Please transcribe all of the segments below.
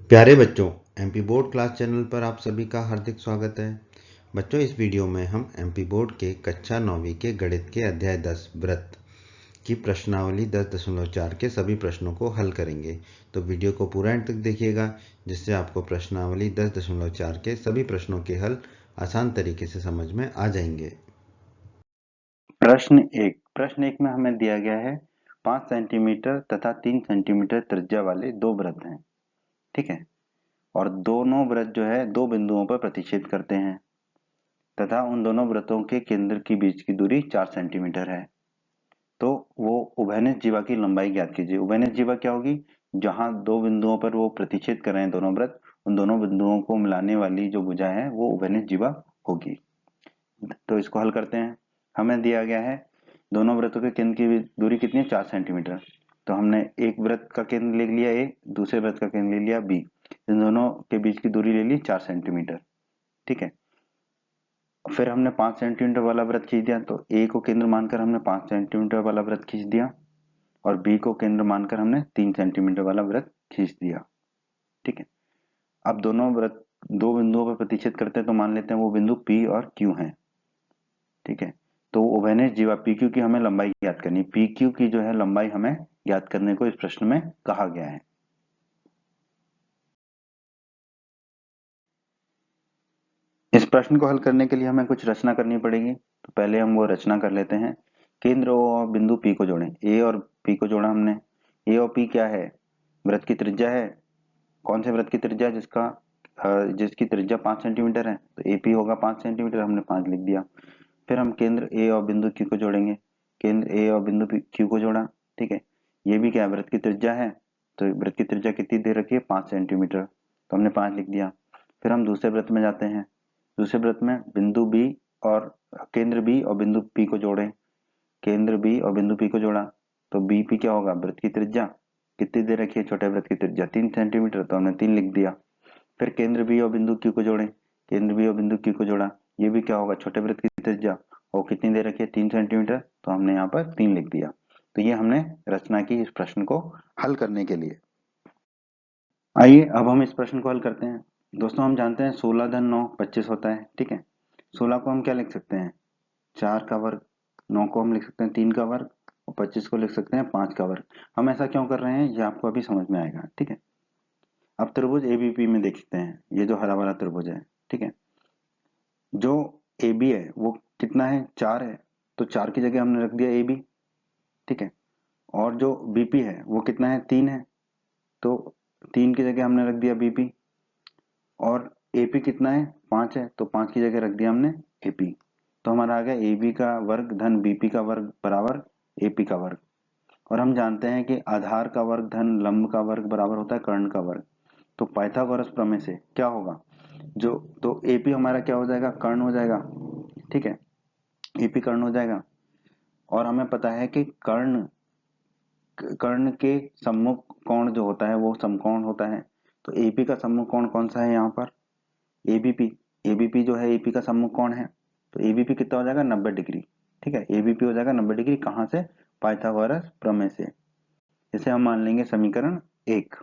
प्यारे बच्चों, MP board class channel पर आप सभी का हार्दिक स्वागत है। बच्चों, इस वीडियो में हम एमपी बोर्ड के कक्षा 9वीं के गणित के अध्याय 10 व्रत की प्रश्नावली 10.4 के सभी प्रश्नों को हल करेंगे। तो वीडियो को पूरा अंत तक देखिएगा, जिससे आपको प्रश्नावली 10.4 के सभी प्रश्नों के हल आसान तरीके से समझ में आ जाएंगे। प्रश्न एक में हमें दिया गया है 5 सेंटीमीटर तथा 3 सेंटीमीटर त्रिज्या वाले दो वृत्त हैं। ठीक है। और दोनों वृत्त जो है दो बिंदुओं पर प्रतिच्छेद करते हैं तथा उन दोनों वृत्तों के केंद्र के बीच की दूरी 4 सेंटीमीटर है। तो वो उभयनिष्ठ जीवा की लंबाई ज्ञात कीजिए। उभयनिष्ठ जीवा क्या होगी? जहां दो बिंदुओं पर वो प्रतिच्छेद कर रहे हैं दोनों वृत्त, उन दोनों बिंदुओं को मिलाने वाली जो भुजा है वो उभयनिष्ठ जीवा होगी। तो इसको हल करते हैं। हमें दिया गया है दोनों वृत्तों के केंद्र की दूरी कितनी है? 4 सेंटीमीटर। तो हमने एक वृत्त का केंद्र ले लिया ए, दूसरे वृत्त का केंद्र ले लिया बी। इन दोनों के बीच की दूरी ले ली 4 सेंटीमीटर। ठीक है। फिर हमने 5 सेंटीमीटर वाला वृत्त खींच दिया, तो ए को केंद्र मानकर हमने 5 सेंटीमीटर वाला वृत्त खींच दिया और बी को केंद्र मानकर हमने 3 सेंटीमीटर वाला वृत्त खींच दिया। ठीक है। अब दोनों वृत्त दो बिंदुओं पर प्रतिच्छेद करते हैं, तो मान लेते हैं वो बिंदु पी और क्यू है। ठीक है। तो उभयनिष्ठ जीवा पी क्यू की हमें लंबाई ज्ञात करनी। पी क्यू की जो है लंबाई हमें ज्ञात करने को इस प्रश्न में कहा गया है। इस प्रश्न को हल करने के लिए हमें कुछ रचना करनी पड़ेगी। तो पहले हम वो रचना कर लेते हैं। केंद्र O और बिंदु पी को जोड़ें। ए और पी को जोड़ा हमने। ए और पी क्या है? वृत्त की त्रिज्या है। कौन से वृत्त की त्रिज्या? जिसकी त्रिज्या 5 सेंटीमीटर है, तो एपी होगा 5 सेंटीमीटर, हमने 5 लिख दिया। फिर हम केंद्र ए और बिंदु क्यू को जोड़ेंगे। केंद्र ए और बिंदु क्यू को जोड़ा। ठीक है। ये भी क्या है? वृत्त की त्रिज्या है। तो वृत्त की त्रिज्या कितनी दे रखी है? 5 सेंटीमीटर, तो हमने 5 लिख दिया। फिर हम दूसरे वृत्त में जाते हैं। दूसरे वृत्त में बिंदु बी और केंद्र बी और बिंदु पी को जोड़ें। केंद्र बी और बिंदु पी को जोड़ा, तो बी पी क्या होगा? वृत्त की त्रिज्या कितनी दे रखी है? छोटे वृत्त की त्रिज्या 3 सेंटीमीटर, तो हमने 3 लिख दिया। फिर केंद्र बी और बिंदु क्यू को जोड़ें। केंद्र बी और बिंदु क्यू को जोड़ा, ये भी क्या होगा? छोटे वृत्त की त्रिज्या, और कितनी दे रखी है? 3 सेंटीमीटर, तो हमने यहाँ पर 3 लिख दिया। तो ये हमने रचना की इस प्रश्न को हल करने के लिए। आइए अब हम इस प्रश्न को हल करते हैं। दोस्तों, हम जानते हैं 16 धन 9 25 होता है। ठीक है। 16 को हम क्या लिख सकते हैं? 4 का वर्ग। 9 को हम लिख सकते हैं 3 का वर्ग और 25 को लिख सकते हैं 5 का वर्ग। हम ऐसा क्यों कर रहे हैं ये आपको अभी समझ में आएगा। ठीक है। अब त्रिभुज एबीपी में देखते हैं। ये जो हरा वाला त्रिभुज है, ठीक है, जो ए बी है वो कितना है? 4 है, तो 4 की जगह हमने रख दिया ए बी। ठीक है। और जो बीपी है वो कितना है? 3 है, तो 3 की जगह हमने रख दिया बीपी। और एपी कितना है? 5 है, तो 5 की जगह रख दिया हमने एपी। तो हमारा आ गया ए बी का वर्ग धन बीपी का वर्ग बराबर एपी का वर्ग। और हम जानते हैं कि आधार का वर्ग धन लंब का वर्ग बराबर होता है कर्ण का वर्ग। तो पाइथागोरस प्रमेय से क्या होगा? जो तो एपी हमारा क्या हो जाएगा? कर्ण हो जाएगा। ठीक है। एपी कर्ण हो जाएगा। और हमें पता है कि कर्ण कर्ण के सम्मुख कोण जो होता है वो समकोण होता है। तो एपी का सम्मुख कोण कौन सा है यहाँ पर? एबीपी। एबीपी जो है एपी का सम्मुख कोण है, तो एबीपी कितना हो जाएगा? 90 डिग्री। ठीक है। एबीपी हो जाएगा 90 डिग्री। कहाँ से? पाइथागोरस प्रमेय से। इसे हम मान लेंगे समीकरण 1।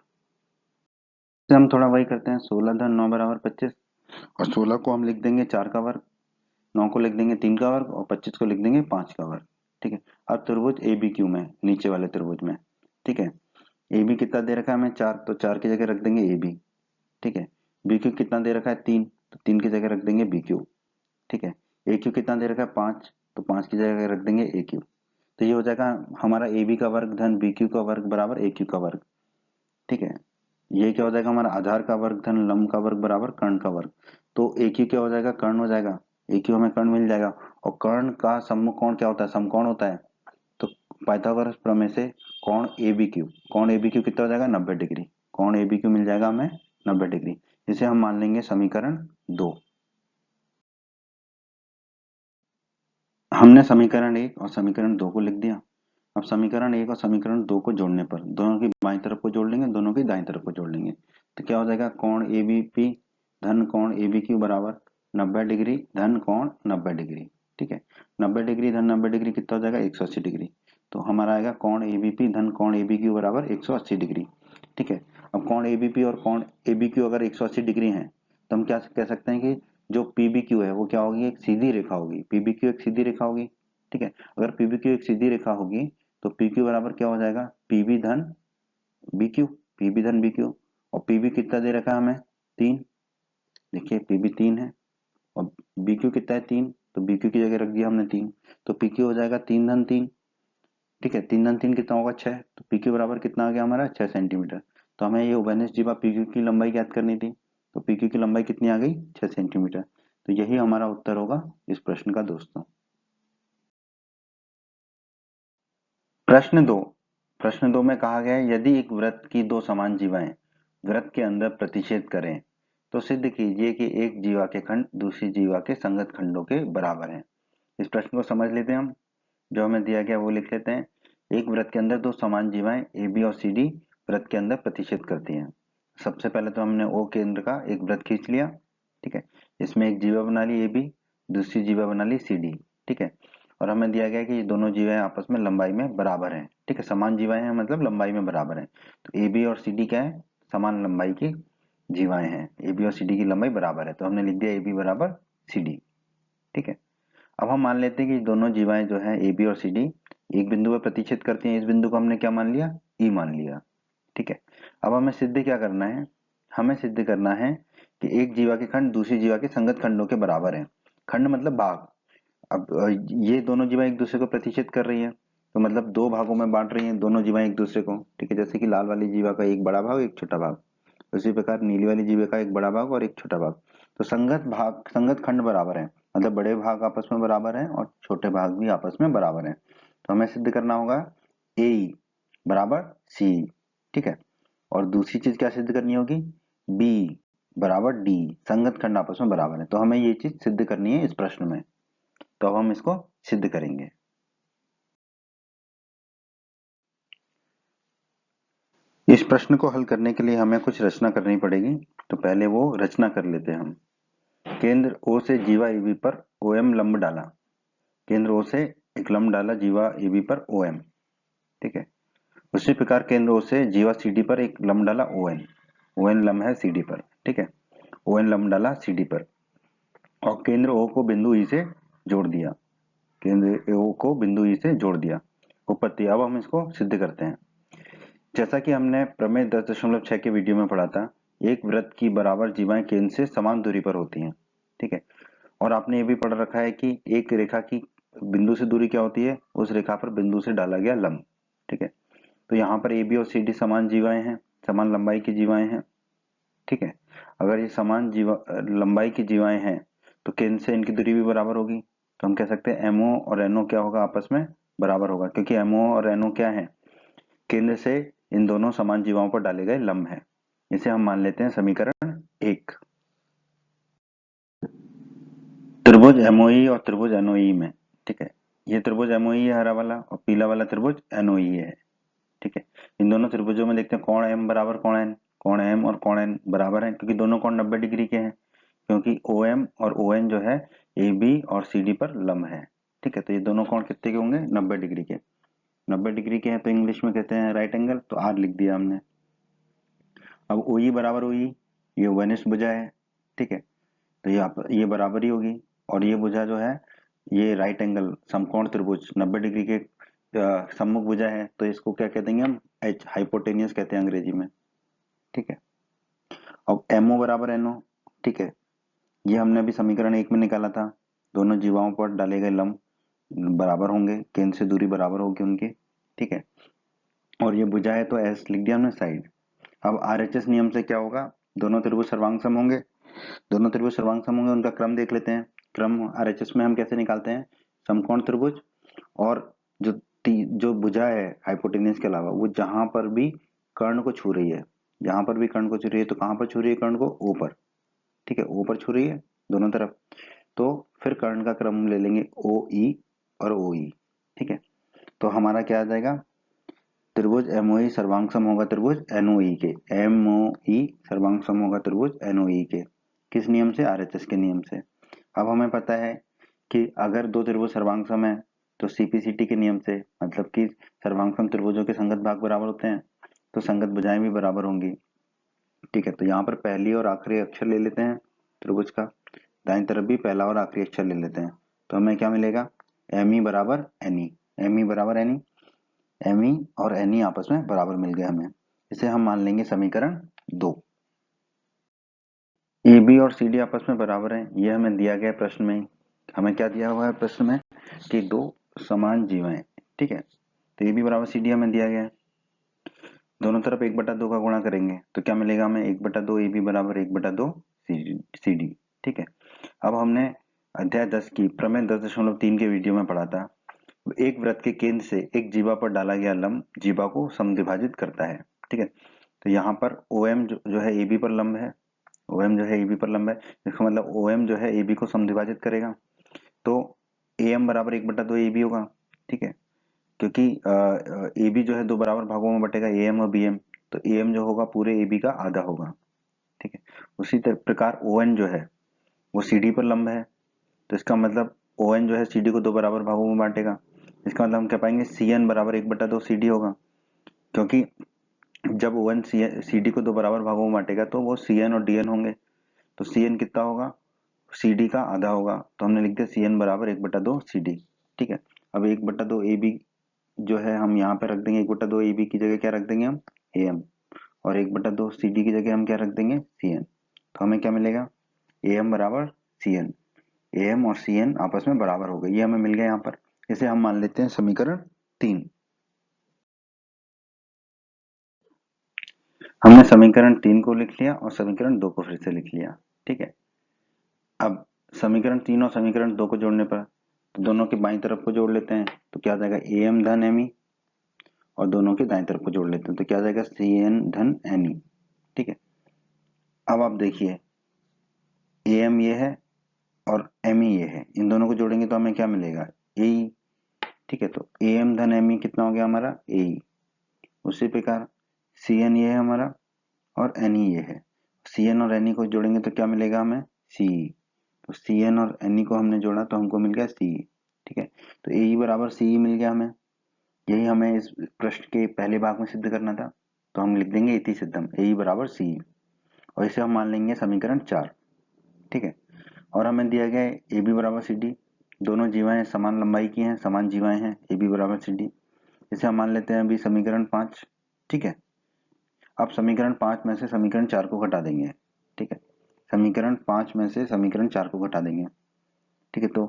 से हम थोड़ा वही करते हैं। 16 धन 9 बराबर 25, और 16 को हम लिख देंगे 4 का वर्ग, 9 को लिख देंगे 3 का वर्ग और 25 को लिख देंगे 5 का वर्ग। ठीक है। अब त्रिभुज ए बी क्यू में, नीचे वाले त्रिभुज में, ठीक है, ए बी कितना दे रखा है हमें? 4, तो 4 की जगह रख देंगे ए बी। ठीक है। बी क्यू कितना दे रखा है? 3, तो 3 की जगह रख देंगे बी क्यू। ठीक है। ए क्यू कितना दे रखा है? 5, तो 5 की जगह रख देंगे ए क्यू। तो ये हो जाएगा हमारा ए बी का वर्ग धन बी क्यू का वर्ग बराबर ए क्यू का वर्ग। ठीक है। ये क्या हो जाएगा? हमारा आधार का वर्ग धन लंब का वर्ग बराबर कर्ण का वर्ग। तो ए क्यू क्या हो जाएगा? कर्ण हो जाएगा। ए क्यू हमें कर्ण मिल जाएगा। और कर्ण का सम्मुख कोण क्या होता है? समकोण होता है। तो पाइथागोरस प्रमेय से कोण ए बी क्यू, कोण ए बी क्यू कितना हो जाएगा? 90 डिग्री। कोण ए बी क्यू मिल जाएगा हमें 90 डिग्री। इसे हम मान लेंगे समीकरण 2। हमने समीकरण 1 और समीकरण 2 को लिख दिया। अब समीकरण 1 और समीकरण 2 को जोड़ने पर दोनों की बाईं तरफ को जोड़ लेंगे, दोनों की दाईं तरफ को जोड़ लेंगे। तो क्या हो जाएगा? कोण ए बी पी धन कोण ए बी क्यू बराबर 90 डिग्री धन कोण 90 डिग्री। ठीक है। 90 डिग्री धन 90 डिग्री कितना हो जाएगा? 180 डिग्री। तो हमारा आएगा कोण ए बी पी धन कोण ए बी क्यू बराबर 180 डिग्री। ठीक है। अब अब कोण एबीपी और कोण एबीक्यू अगर 180 डिग्री हैं तो हम क्या कह सकते हैं कि जो पीबीक्यू है वो क्या होगी, एक सीधी रेखा होगी। पीबीक्यू एक सीधी रेखा होगी, ठीक है। अगर पीबीक्यू एक सीधी रेखा होगी तो पीक्यू बराबर क्या हो जाएगा, पीबी धन बीक्यू, पीबी धन बीक्यू। और पीबी कितना दे रखा है हमें, 3। देखिए पीबी 3 है और बीक्यू कितना है, 3, तो बीक्यू की जगह रख दिया हमने 3, तो पीक्यू हो जाएगा 3 धन 3, ठीक है। 3 धन 3 कितना होगा, 6, तो पीक्यू बराबर कितना आ गया हमारा, 6 सेंटीमीटर। तो हमें ये ओवेनिस जीवा पीक्यू की लंबाई ज्ञात करनी थी, तो पीक्यू की लंबाई कितनी आ गई, 6 सेंटीमीटर। तो यही हमारा उत्तर होगा इस प्रश्न का दोस्तों। प्रश्न 2, प्रश्न 2 में कहा गया है यदि एक वृत्त की दो समान जीवाएं वृत्त के अंदर प्रतिच्छेद करें तो सिद्ध कीजिए कि एक जीवा के खंड दूसरी जीवा के संगत खंडों के बराबर हैं। इस प्रश्न को समझ लेते हैं हम। जो हमें दिया गया वो लिख लेते हैं। एक वृत्त के अंदर दो समान जीवाएं ए बी और सी डी वृत्त के अंदर प्रतिच्छेद करती हैं। सबसे पहले तो हमने ओ केंद्र का एक वृत्त खींच लिया, ठीक है। इसमें एक जीवा बना ली ए बी, दूसरी जीवा बना ली सी डी, ठीक है। और हमें दिया गया कि ये दोनों जीवाएं आपस में लंबाई में बराबर हैं, ठीक है। समान जीवाएं हैं मतलब लंबाई में बराबर हैं। तो ए बी और सी डी क्या है, समान लंबाई की जीवाएं हैं। ए बी और सी डी की लंबाई बराबर है, तो हमने लिख दिया ए बी बराबर सी डी, ठीक है। अब हम मान लेते हैं कि दोनों जीवाएं जो है ए बी और सी डी एक बिंदु पर प्रतिच्छेद करती हैं। इस बिंदु को हमने क्या मान लिया, ई मान लिया, ठीक है। अब हमें सिद्ध क्या करना है, हमें सिद्ध करना है कि एक जीवा के खंड दूसरी जीवा के संगत खंडों के बराबर है। खंड मतलब भाग। अब ये दोनों जीवाएं एक दूसरे को प्रतिच्छेद कर रही है, तो मतलब दो भागों में बांट रही हैं दोनों जीवाएं एक दूसरे को, ठीक है। जैसे कि लाल वाली जीवा का एक बड़ा भाग एक छोटा भाग, उसी प्रकार नीली वाली जीवा का एक बड़ा भाग और एक छोटा भाग। तो संगत खंड बराबर है, मतलब बड़े भाग आपस में बराबर हैं और छोटे भाग भी आपस में बराबर हैं। तो हमें सिद्ध करना होगा ए बराबर सी, ठीक है। और दूसरी चीज क्या सिद्ध करनी होगी, बी बराबर डी, संगत खंड आपस में बराबर है। तो हमें ये चीज सिद्ध करनी है इस प्रश्न में, तो अब हम इसको सिद्ध करेंगे। इस प्रश्न को हल करने के लिए हमें कुछ रचना करनी पड़ेगी, तो पहले वो रचना कर लेते हैं हम। केंद्र ओ से जीवा एबी पर ओएम लंब डाला, केंद्र ओ से एक लंब डाला जीवा एबी पर ओएम, ठीक है। उसी प्रकार केंद्र ओ से जीवा सीडी पर एक लंब डाला ओएन, ओएन लंब है सीडी पर, ठीक है। ओएन लंब डाला सीडी पर और केंद्र ओ को बिंदु ई से जोड़ दिया, केंद्र ओ को बिंदु ई से जोड़ दिया उपपत्ति। अब हम इसको सिद्ध करते हैं। जैसा कि हमने प्रमेय 10.6 के वीडियो में पढ़ा था, एक वृत्त की बराबर जीवाएं केंद्र से समान दूरी पर होती हैं, ठीक है। और आपने ये भी पढ़ रखा है कि एक रेखा की बिंदु से दूरी क्या होती है, उस रेखा पर बिंदु से डाला गया लंब, ठीक है। तो यहाँ पर ए बी और सी डी समान जीवाएं हैं, समान लंबाई की जीवाएं हैं, ठीक है। अगर ये समान लंबाई की जीवाएं हैं तो केंद्र से इनकी दूरी भी बराबर होगी। तो हम कह सकते हैं एमओ और एनओ क्या होगा, आपस में बराबर होगा, क्योंकि एमओ और एनओ क्या है, केंद्र से इन दोनों समान जीवाओं पर डाले गए लंब है। इसे हम मान लेते हैं समीकरण 1। त्रिभुज एमओई और त्रिभुज एनओई में, ठीक है। ये त्रिभुज एमओई है हरा वाला और पीला वाला त्रिभुज एनओई है, ठीक है। इन दोनों त्रिभुजों में देखते हैं कोण एम बराबर कोण एन, कोण एम और कोण एन बराबर है क्योंकि दोनों कोण 90 डिग्री के हैं, क्योंकि ओ एम और ओ एन जो है ए बी और सी डी पर लंब है, ठीक है। तो ये दोनों कोण कितने के होंगे, 90 डिग्री के। 90 डिग्री के हैं तो इंग्लिश में कहते हैं राइट एंगल, तो आर लिख दिया हमने। अब ओ ई बराबर ओ ई, ये ओवेनिस्ट भुजा है, ठीक है। तो ये बराबरी होगी और ये भुजा जो है ये राइट एंगल समकोण त्रिभुज 90 डिग्री के सम्मुख भुजा है, तो इसको क्या कह देंगे हम, एच हाइपोटेनियस कहते हैं अंग्रेजी में, ठीक है। अब एमओ बराबर एनओ, ठीक है। ये हमने अभी समीकरण 1 में निकाला था। दोनों जीवाओं पर डाले गए लंब बराबर होंगे, केंद्र से दूरी बराबर होगी उनकी, ठीक है। और ये भुजा है तो एस लिख दिया हमने साइड। अब आरएचएस नियम से क्या होगा, दोनों त्रिभुज सर्वांग सम होंगे, दोनों त्रिभुज सर्वांग सम होंगे, उनका क्रम देख लेते हैं। क्रम आरएचएस में हम कैसे निकालते हैं, समकोण त्रिभुज और जो भुजा है हाइपोटेनियस के अलावा वो जहां पर भी कर्ण को छू रही है, जहां पर भी कर्ण को छू रही है, तो कहां पर छू रही है कर्ण को, ओ पर, ठीक है। ओ पर छू रही है दोनों तरफ, तो फिर कर्ण का क्रम ले लेंगे ओ ई और ओ ई, ठीक है। तो हमारा क्या आ जाएगा, त्रिभुज एमओई सर्वांग सम होगा त्रिभुज एनओई के, एमओई सर्वांग सम होगा त्रिभुज एनओई के, किस नियम से, आरएचएस के नियम से। अब हमें पता है कि अगर दो त्रिभुज सर्वांग सम है तो सीपीसीटी के नियम से, मतलब कि सर्वांग सम त्रिभुजों के संगत भाग बराबर होते हैं, तो संगत भुजाएं भी बराबर होंगी। ठीक है, तो यहाँ पर पहली और आखिरी अक्षर ले लेते हैं त्रिभुज का, दाईं तरफ भी पहला और आखिरी अक्षर ले लेते हैं, तो हमें क्या मिलेगा, एम ई बराबर एन ई, एम ई बराबर एन ई, एम ई और एन ई आपस में बराबर मिल गए हमें। इसे हम मान लेंगे समीकरण 2। ए बी और सी डी आपस में बराबर है, ये हमें दिया गया प्रश्न में। हमें क्या दिया हुआ है प्रश्न में कि दो समान जीवाएं, ठीक है, तो ए बी बराबर सी डी हमें दिया गया है। दोनों तरफ 1/2 का गुणा करेंगे तो क्या मिलेगा हमें, 1/2 ए बी बराबर 1/2 सी डी। ठीक है, अब हमने अध्याय 10 की प्रमेय 10.3 के वीडियो में पढ़ा था, एक वृत्त के केंद्र से एक जीवा पर डाला गया लंब जीवा को समद्विभाजित करता है। ठीक है, तो यहाँ पर OM जो है AB पर लंब है, OM जो है AB पर लंब है, इसका मतलब OM जो है AB को समद्विभाजित करेगा, तो AM बराबर 1/2 AB होगा। ठीक है, क्योंकि AB जो है दो बराबर भागों में बटेगा, AM और BM, तो AM जो होगा पूरे AB का आधा होगा। ठीक है, उसी प्रकार ON जो है वो CD पर लंब है, तो इसका मतलब ON जो है CD को दो बराबर भागों में बांटेगा, इसका मतलब हम क्या पाएंगे, CN बराबर 1/2 CD होगा, क्योंकि जब ON CD को दो बराबर भागों में बांटेगा तो वो CN और DN होंगे, तो CN कितना होगा, CD का आधा होगा, तो हमने लिख दिया CN बराबर 1/2 CD। ठीक है, अब 1/2 AB जो है हम यहाँ पे रख देंगे, 1/2 AB की जगह क्या रख देंगे हम, AM, और 1/2 CD की जगह हम क्या रख देंगे, CN, तो हमें क्या मिलेगा, AM बराबर CN, AM और CN आपस में बराबर हो गए, ये हमें मिल गया यहाँ पर। इसे हम मान लेते हैं समीकरण 3। हमने समीकरण 3 को लिख लिया और समीकरण 2 को फिर से लिख लिया। ठीक है, अब समीकरण 3 और समीकरण 2 को जोड़ने पर तो दोनों के बाईं तरफ को जोड़ लेते हैं, तो क्या आ जाएगा, AM धन ME, और दोनों के दाएं तरफ को जोड़ लेते हैं तो क्या आ जाएगा, CN धन NE। ठीक है, अब आप देखिए AM ये है और ME ये है, इन दोनों को जोड़ेंगे तो हमें क्या मिलेगा, AE। ठीक है, तो AM धन ME कितना हो गया हमारा, AE। उसी प्रकार CN ये है हमारा और NE ये है, CN और NE को जोड़ेंगे तो क्या मिलेगा हमें, CE। तो CN और NE को हमने जोड़ा तो हमको मिल गया CE। ठीक है, तो AE बराबर CE मिल गया हमें, यही हमें इस प्रश्न के पहले भाग में सिद्ध करना था, तो हम लिख देंगे इति सिद्धम, AE बराबर CE, और इसे हम मान लेंगे समीकरण 4। ठीक है, और हमें दिया गया है AB बराबर CD, दोनों जीवाएं समान लंबाई की हैं, समान जीवाएं हैं, AB बराबर CD, इसे हम मान लेते हैं अभी समीकरण 5। ठीक है, अब समीकरण 5 में से समीकरण 4 को घटा देंगे। ठीक है, समीकरण 5 में से समीकरण 4 को घटा देंगे। ठीक है, तो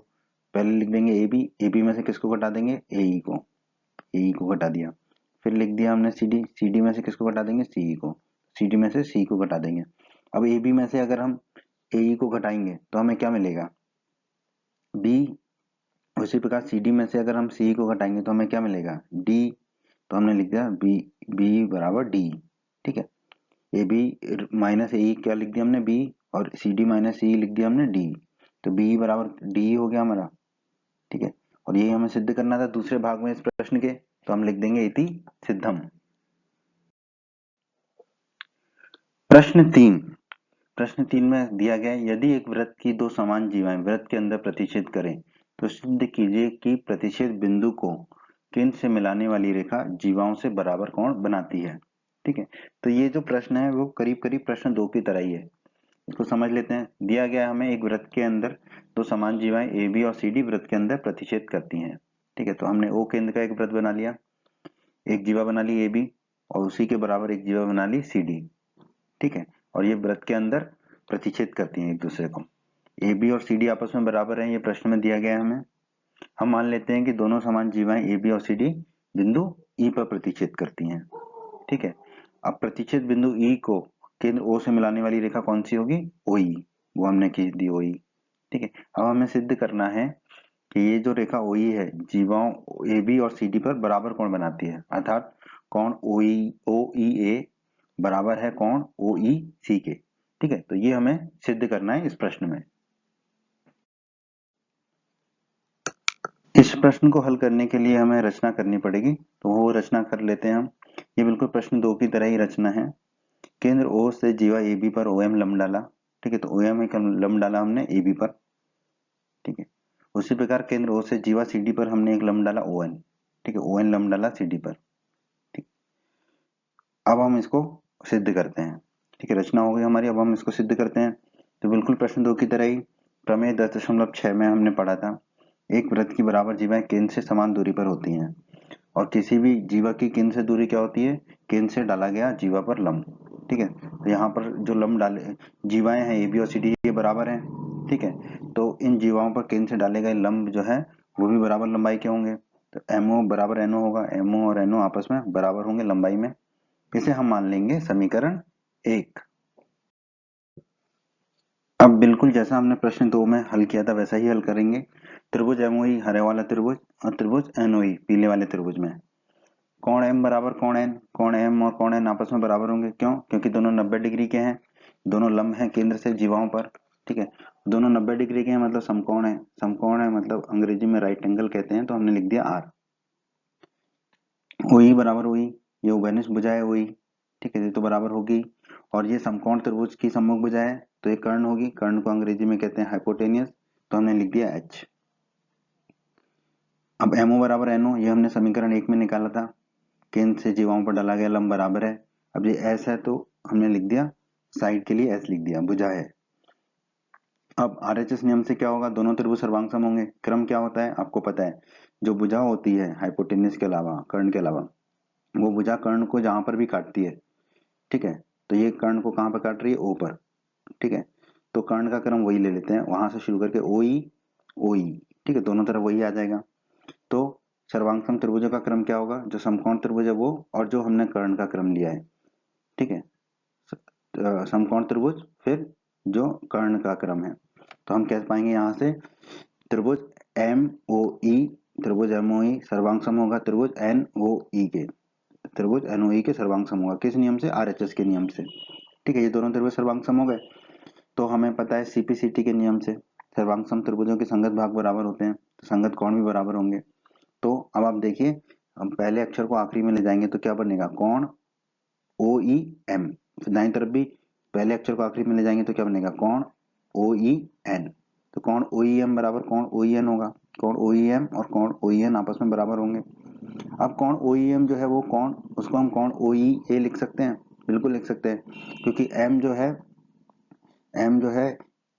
पहले लिख देंगे AB में से किसको घटा देंगे, AE को घटा दिया, फिर लिख दिया हमने CD में से किसको घटा देंगे, CE को, CD में से CE को घटा देंगे। अब AB में से अगर हम AE को घटाएंगे तो हमें क्या मिलेगा, B, उसी प्रकार CD में से अगर हम CE को घटाएंगे तो हमें क्या मिलेगा, D, तो हमने लिख दिया B बराबर D। ठीक है, AB माइनस AE क्या लिख दिया हमने, B, और CD माइनस CE लिख दिया हमने D, तो B बराबर D हो गया हमारा। ठीक है, और ये हमें सिद्ध करना था दूसरे भाग में इस प्रश्न के, तो हम लिख देंगे इति सिद्धम। प्रश्न 3 में दिया गया है, यदि एक वृत्त की दो समान जीवाएं वृत्त के अंदर प्रतिच्छेद करें तो सिद्ध कीजिए कि प्रतिच्छेद बिंदु को केंद्र से मिलाने वाली रेखा जीवाओं से बराबर कोण बनाती है। ठीक है, तो ये जो प्रश्न है वो करीब करीब प्रश्न 2 की तरह ही है, इसको समझ लेते हैं। दिया गया हमें एक वृत्त के अंदर दो समान जीवाएं AB और CD वृत्त के अंदर प्रतिच्छेद करती हैं। ठीक है, तो हमने O केंद्र का एक वृत्त बना लिया, एक जीवा बना ली AB, और उसी के बराबर एक जीवा बना ली CD। ठीक है, और ये वृत्त के अंदर प्रतिच्छेद करती हैं एक दूसरे को, AB और CD आपस में बराबर हैं, ये प्रश्न में दिया गया है हमें। हम मान लेते हैं कि दोनों समान जीवाएं AB और CD बिंदु E पर प्रतिच्छेद करती हैं। ठीक है, अब प्रतिच्छेद बिंदु E को केंद्र O से मिलाने वाली रेखा कौन सी होगी, OE, वो हमने खींच दी OE। ठीक है, अब हमें सिद्ध करना है कि ये जो रेखा OE है जीवाओं AB और CD पर बराबर कोण बनाती है, अर्थात कोण OEA बराबर है कोण OEC के। ठीक है, तो ये हमें सिद्ध करना है इस प्रश्न में। इस प्रश्न को हल करने के लिए हमें रचना करनी पड़ेगी, तो वो रचना कर लेते हैं हम। ये बिल्कुल प्रश्न 2 की तरह ही रचना है। केंद्र O से जीवा AB पर OM लंब डाला। ठीक है, तो OM एक लंब डाला हमने AB पर। ठीक है, उसी प्रकार केंद्र O से जीवा CD पर हमने एक लंब डाला ON। ठीक है, ON लंब डाला CD पर। ठीक, अब हम इसको सिद्ध करते हैं। ठीक है, रचना हो गई हमारी। अब हम इसको सिद्ध करते हैं। तो बिल्कुल प्रश्न 2 की तरह ही प्रमेय 10.6 में हमने पढ़ा था, एक वृत्त की बराबर जीवाएं केंद्र से समान दूरी पर होती हैं और किसी भी जीवा की केंद्र से दूरी क्या होती है, केंद्र से डाला गया जीवा पर लंब। ठीक है, तो यहाँ पर जो लंब डाले जीवाएं हैं ए बी और सी डी ये बराबर हैं। ठीक है, तो इन जीवाओं पर केंद्र से डाले गए लंब जो है वो भी बराबर लंबाई के होंगे। तो एमओ बराबर एनओ होगा, एमओ और एनओ आपस में बराबर होंगे लंबाई में। इसे हम मान लेंगे समीकरण 1। अब बिल्कुल जैसा हमने प्रश्न 2 में हल किया था वैसा ही हल करेंगे। त्रिभुज एमओई हरे वाला त्रिभुज और त्रिभुज एनओई पीले वाले त्रिभुज में कोण एम बराबर कोण एन, कोण एम और कोण एन आपस में बराबर होंगे। क्यों? क्योंकि दोनों 90 डिग्री के हैं, दोनों लंब हैं केंद्र से जीवाओं पर। ठीक है, दोनों 90 डिग्री के हैं मतलब समकोण है, समकोण है मतलब अंग्रेजी में राइट एंगल कहते हैं, तो हमने लिख दिया आर। ओई बराबर ओई, ये उभयनिष्ठ भुजा है ओई। ठीक है, ये तो बराबर होगी। और ये समकोण त्रिभुज की सम्मुख भुजा है तो ये कर्ण होगी, कर्ण को अंग्रेजी में कहते हैं हाइपोटेनियस, तो हमने लिख दिया एच। अब एमओ बराबर एनओ ये हमने समीकरण 1 में निकाला था, केंद्र से जीवाओं पर डाला गया लंब बराबर है। अब ये एस है तो हमने लिख दिया साइड के लिए एस लिख दिया, भुजा है। अब आरएचएस नियम से क्या होगा, दोनों त्रिभुज सर्वांग सम होंगे। क्रम क्या होता है आपको पता है, जो भुजा होती है हाइपोटेनस के अलावा कर्ण के अलावा, वो भुजा कर्ण को जहां पर भी काटती है। ठीक है, तो ये कर्ण को कहां पर काट रही है, ओ पर। ठीक है, तो कर्ण का क्रम वही ले लेते हैं, वहां से शुरू करके ओ ई ओ ई। ठीक है, दोनों तरफ वही आ जाएगा। तो सर्वांगसम त्रिभुजों का क्रम क्या होगा, जो समकोण त्रिभुज है वो और जो हमने कर्ण का क्रम लिया है। ठीक है, समकोण त्रिभुज फिर जो कर्ण का क्रम है, तो हम कह पाएंगे यहाँ से त्रिभुज एम ओ ई, त्रिभुज एम ओ ई सर्वांग सम होगा त्रिभुज एन ओ ई के, त्रिभुज एन ओ ई के सर्वांग सम होगा। किस नियम से, आरएचएस के नियम से। ठीक है, ये दोनों त्रिभुज सर्वांग सम हो गए। तो हमें पता है सीपीसीटी के नियम से सर्वांग सम त्रिभुजों के संगत भाग बराबर होते हैं, तो संगत कोण भी बराबर होंगे। तो अब आप देखिए, हम पहले अक्षर को आखिरी में ले जाएंगे तो क्या बनेगा, कोण ओ ई एम। फिर दाईं तरफ भी पहले अक्षर को आखिरी में ले जाएंगे तो क्या बनेगा, कोण ओ ई एन। तो कोण ओ ई एम बराबर कोण ओ ई एन होगा, कोण ओ ई एम और कोण ओ ई एन आपस में बराबर होंगे। अब कोण ओ ई एम जो है वो कोण, उसको हम कोण ओ ई ए लिख सकते हैं, बिल्कुल लिख सकते हैं, क्योंकि एम जो है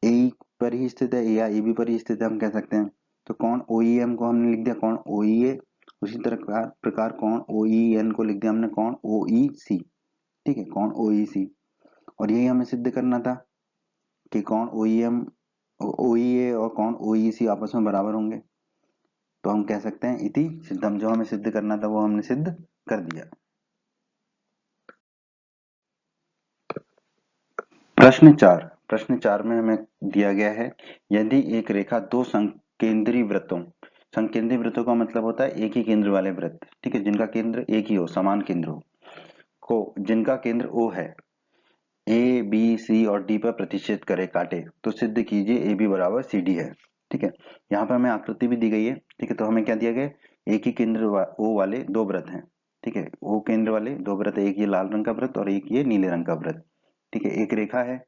ए पर ही स्थित है या ए बी पर ही स्थित है, हम कह सकते हैं। तो कोण ओ ई एम को हमने लिख दिया कोण ओ ई ए, उसी तरह प्रकार कोण ओ ई एन को लिख दिया हमने कोण ओ ई सी। ठीक है, कोण ओ ई सी। और यही हमें सिद्ध करना था कि कोण ओ ई एम ओ ई ए और कोण ओ ई सी आपस में बराबर होंगे। तो हम कह सकते हैं इति सिद्धम, जो हमें सिद्ध करना था वो हमने सिद्ध कर दिया। प्रश्न 4 में हमें दिया गया है, यदि एक रेखा दो संकेंद्री वृत्तों, संकेंद्री वृत्तों का मतलब होता है एक ही केंद्र वाले वृत्त, ठीक है, जिनका केंद्र एक ही हो, समान केंद्र हो, को जिनका केंद्र O है, ए बी सी और डी पर प्रतिच्छेद करे काटे, तो सिद्ध कीजिए ए बी बराबर सी डी है। ठीक है, यहाँ पर हमें आकृति भी दी गई है। ठीक है, तो हमें क्या दिया गया, एक ही केंद्र O वाले दो वृत्त हैं। ठीक है, O केंद्र वाले दो वृत्त, एक ये लाल रंग का वृत्त और एक ये नीले रंग का वृत्त। ठीक है, एक रेखा है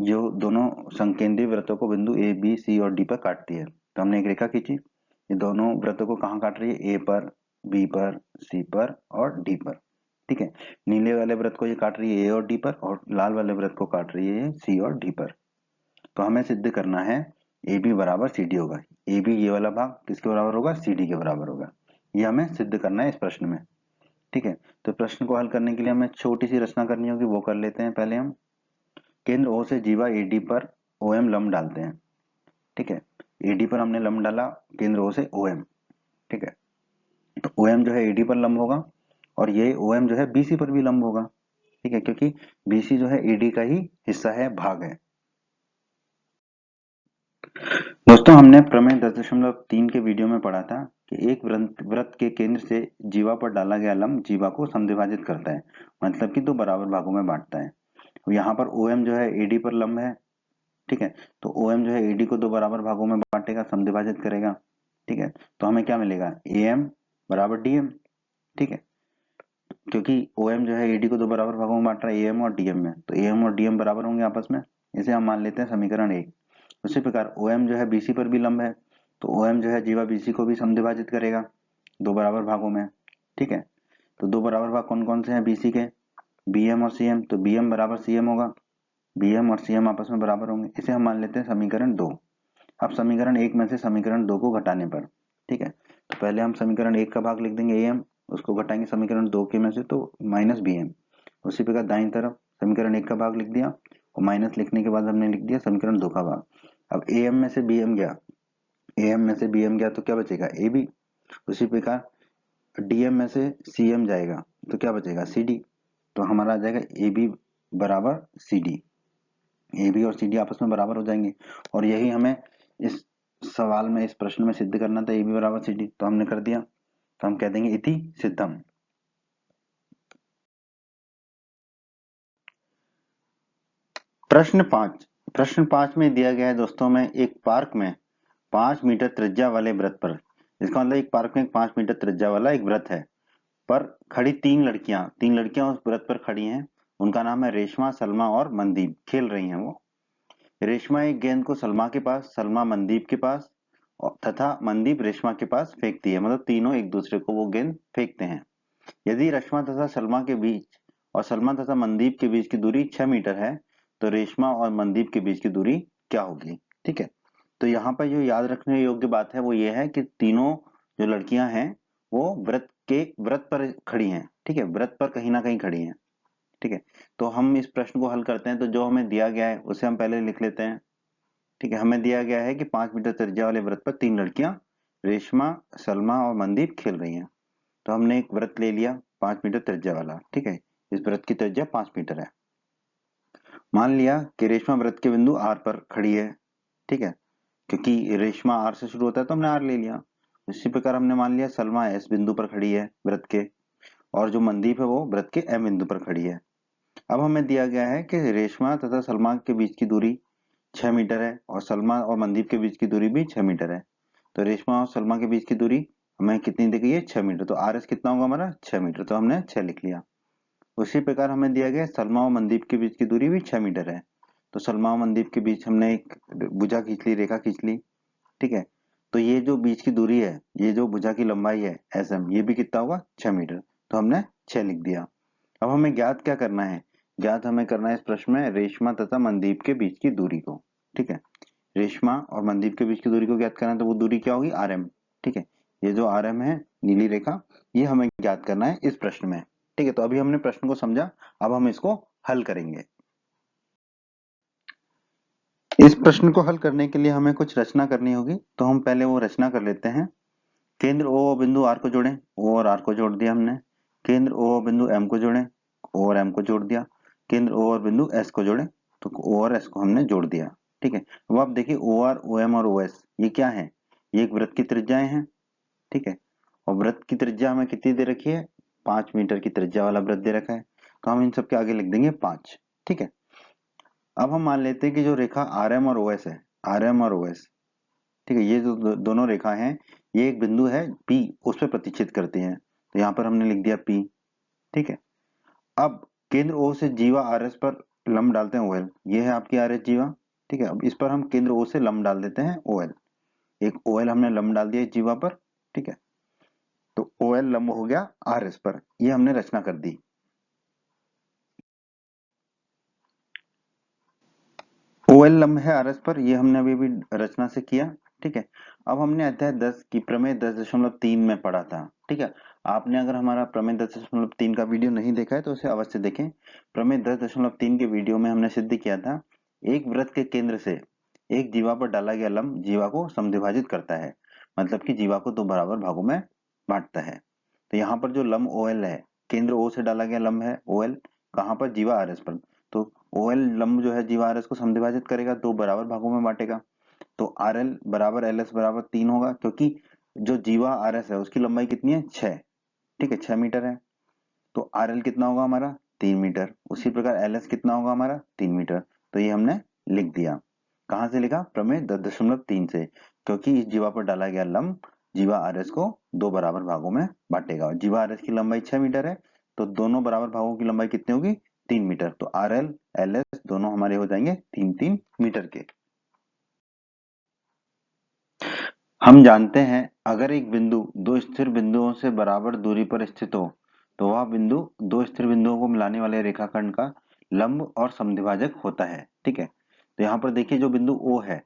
जो दोनों संकेंद्रीय वृत्तों को बिंदु ए बी सी और डी पर काटती है। तो हमने एक रेखा खींची, ये दोनों वृत्तों को कहाँ काट रही है, ए पर, बी पर, सी पर और डी पर। ठीक है, नीले वाले वृत्त को ये काट रही है ए और डी पर और लाल वाले वृत्त को काट रही है सी और डी पर। तो हमें सिद्ध करना है ए बी बराबर सी डी होगा। ए बी ये वाला भाग किसके बराबर होगा, सी डी के बराबर होगा। ये हमें सिद्ध करना है इस प्रश्न में। ठीक है, तो प्रश्न को हल करने के लिए हमें छोटी सी रचना करनी होगी, वो कर लेते हैं। पहले हम केंद्र O से जीवा AD पर OM लंब डालते हैं। ठीक है, AD पर हमने लंब डाला केंद्र O से OM। ठीक है, तो OM जो है AD पर लंब होगा और ये OM जो है BC पर भी लंब होगा। ठीक है, क्योंकि BC जो है AD का ही हिस्सा है, भाग है। दोस्तों हमने प्रमेय 10.3 के वीडियो में पढ़ा था कि एक वृत्त के केंद्र से जीवा पर डाला गया लंब जीवा को समद्विभाजित करता है, मतलब कि दो बराबर भागों में बांटता है। यहाँ पर OM जो है AD पर लंब है। ठीक है, तो OM जो है AD को दो बराबर भागों में बांटेगा, समद्विभाजित करेगा। ठीक है, तो हमें क्या मिलेगा, AM बराबर DM। ठीक है, क्योंकि OM जो है AD को दो बराबर भागों में बांट रहा है AM और DM में, तो AM और DM बराबर होंगे आपस में। इसे हम मान लेते हैं समीकरण 1। उसी प्रकार OM जो है BC पर भी लंब है, तो OM जो है जीवा BC को भी समद्विभाजित करेगा दो बराबर भागों में। ठीक है, तो दो बराबर भाग कौन कौन से हैं BC के, BM और CM, तो BM बराबर CM होगा, BM और CM आपस में बराबर होंगे। इसे हम मान लेते हैं समीकरण 2। अब समीकरण 1 में से समीकरण 2 को घटाने पर, ठीक है, तो पहले हम समीकरण 1 का भाग लिख देंगे AM, उसको घटाएंगे समीकरण 2 के में से तो माइनस BM। उसी प्रकार दाईं तरफ समीकरण 1 का भाग लिख दिया और माइनस लिखने के बाद हमने लिख दिया समीकरण 2 का भाग। अब AM में से BM गया, AM में से BM गया तो क्या बचेगा AB। उसी प्रकार DM में से CM जाएगा तो क्या बचेगा CD। तो हमारा आ जाएगा AB बराबर CD। AB और CD आपस में बराबर हो जाएंगे और यही हमें इस सवाल में, इस प्रश्न में सिद्ध करना था, AB बराबर CD, तो हमने कर दिया। तो हम कह देंगे इति सिद्धम। प्रश्न 5 में दिया गया है दोस्तों में, एक पार्क में 5 मीटर त्रिज्या वाले वृत्त पर, इसका मतलब एक पार्क में 5 मीटर त्रिज्या वाला एक वृत्त है, पर खड़ी तीन लड़कियां उस वृत्त पर खड़ी हैं। उनका नाम है रेशमा, सलमा और मनदीप, खेल रही हैं वो। रेशमा एक गेंद को सलमा के पास, सलमा मनदीप के पास तथा मनदीप रेशमा के पास फेंकती है, मतलब तीनों एक दूसरे को वो गेंद फेंकते हैं। यदि रेशमा तथा सलमा के बीच और सलमा तथा मनदीप के बीच की दूरी 6 मीटर है, तो रेशमा और मनदीप के बीच की दूरी क्या होगी। ठीक है, तो यहाँ पर जो याद रखने योग्य बात है वो ये है कि तीनों जो लड़कियां हैं वो वृत्त पर खड़ी हैं। ठीक है, वृत्त पर कहीं ना कहीं खड़ी हैं। ठीक है, तो हम इस प्रश्न को हल करते हैं, तो जो हमें दिया गया है उसे हम पहले लिख लेते हैं। ठीक है, हमें दिया गया है कि 5 मीटर त्रिज्या वाले वृत्त पर तीन लड़कियां रेशमा, सलमा और मनदीप खेल रही हैं। तो हमने एक वृत्त ले लिया 5 मीटर त्रिज्या वाला। ठीक है, इस वृत्त की त्रिज्या 5 मीटर है। मान लिया कि रेशमा वृत्त के बिंदु R पर खड़ी है। ठीक है, क्योंकि रेशमा R से शुरू होता है तो हमने R ले लिया। इसी प्रकार हमने मान लिया सलमा S बिंदु पर खड़ी है वृत्त के, और जो मनदीप है वो वृत्त के M बिंदु पर खड़ी है। अब हमें दिया गया है कि रेशमा तथा सलमा के बीच की दूरी 6 मीटर है और सलमा और मनदीप के बीच की दूरी भी 6 मीटर है। तो रेशमा और सलमा के बीच की दूरी हमें कितनी दी गई है, 6 मीटर। तो RS कितना होगा हमारा, 6 मीटर, तो हमने 6 लिख लिया। उसी प्रकार हमें दिया गया सलमा और मनदीप के बीच की दूरी भी 6 मीटर है। तो सलमा और मनदीप के बीच हमने एक भुजा खींच ली, रेखा खींच ली। ठीक है, तो ये जो बीच की दूरी है, ये जो भुजा की लंबाई है SM, ये भी कितना होगा, 6 मीटर। तो हमने 6 लिख दिया। अब हमें ज्ञात क्या करना है, ज्ञात हमें करना है इस प्रश्न में रेशमा तथा मनदीप के बीच की दूरी को। ठीक है, रेशमा और मनदीप के बीच की दूरी को ज्ञात करना है, तो वो दूरी क्या होगी, RM। ठीक है, ये जो RM है, नीली रेखा, ये हमें ज्ञात करना है इस प्रश्न में। ठीक है, तो अभी हमने प्रश्न को समझा, अब हम इसको हल करेंगे। इस प्रश्न को हल करने के लिए हमें कुछ रचना करनी होगी, तो हम पहले वो रचना कर लेते हैं। केंद्र O और बिंदु R को जोड़ें, O और R को जोड़ दिया हमने। केंद्र O और बिंदु M को जोड़ें, O और M को जोड़ दिया। केंद्र O और बिंदु S को जोड़ें, तो O और S को हमने जोड़ दिया। ठीक है, अब आप देखिए OR, OM और OS ये क्या है, ये एक वृत्त की त्रिज्याएं हैं। ठीक है, और वृत्त की त्रिज्या हमें कितनी दे रखी है, 5 मीटर की त्रिज्या वाला वृत्त दे रखा है, तो हम इन सबके आगे लिख देंगे 5। ठीक है, अब हम मान लेते हैं कि जो रेखा RM और OS है, RM और OS, ठीक है, ये जो दोनों रेखा हैं, ये एक बिंदु है P, उस पर प्रतिच्छेद करती हैं, तो यहाँ पर हमने लिख दिया P। ठीक है, अब केंद्र O से जीवा RS पर लंब डालते हैं OL, ये है आपकी RS जीवा। ठीक है, अब इस पर हम केंद्र O से लंब डाल देते हैं OL, एक OL हमने लंब डाल दिया इस जीवा पर। ठीक है, तो OL लंब हो गया RS पर, ये हमने रचना कर दी। OL लंब है RS पर, ये हमने अभी भी रचना से किया। ठीक है, अब हमने अध्याय 10 की प्रमेय 10.3 में पढ़ा था। ठीक है, आपने अगर हमारा प्रमेय 10.3 का वीडियो नहीं देखा है तो उसे अवश्य देखें। प्रमेय 10.3 के वीडियो में हमने सिद्ध किया था, एक वृत्त के केंद्र से एक जीवा पर डाला गया लंब जीवा को समद्विभाजित करता है, मतलब कि जीवा को दो बराबर भागों में बांटता है। तो यहाँ पर जो लंब OL है, केंद्र O से डाला गया लंब है OL, कहाँ पर, जीवा RS पर। तो OL लंब जो है जीवा RS को समद्विभाजित करेगा, दो बराबर भागों में बांटेगा। तो RL बराबर LS बराबर 3 होगा, क्योंकि जो जीवा RS है उसकी लंबाई कितनी है, 6। ठीक है, 6 मीटर है, तो RL कितना होगा हमारा, 3 मीटर। उसी प्रकार LS कितना होगा हमारा, 3 मीटर। तो ये हमने लिख दिया। कहाँ से लिखा, प्रमेय 10.3 से, क्योंकि इस जीवा पर डाला गया लंब जीवा RS को दो बराबर भागों में बांटेगा। और जीवा RS की लंबाई 6 मीटर है, तो दोनों बराबर भागों की लंबाई कितनी होगी, 3 मीटर। तो RL LS दोनों हमारे हो जाएंगे 3-3 मीटर के। हम जानते हैं अगर एक बिंदु दो स्थिर बिंदुओं से बराबर दूरी पर स्थित हो तो वह बिंदु दो स्थिर बिंदुओं को मिलाने वाले रेखाखंड का लंब और समद्विभाजक होता है। ठीक है, तो यहाँ पर देखिए जो बिंदु O है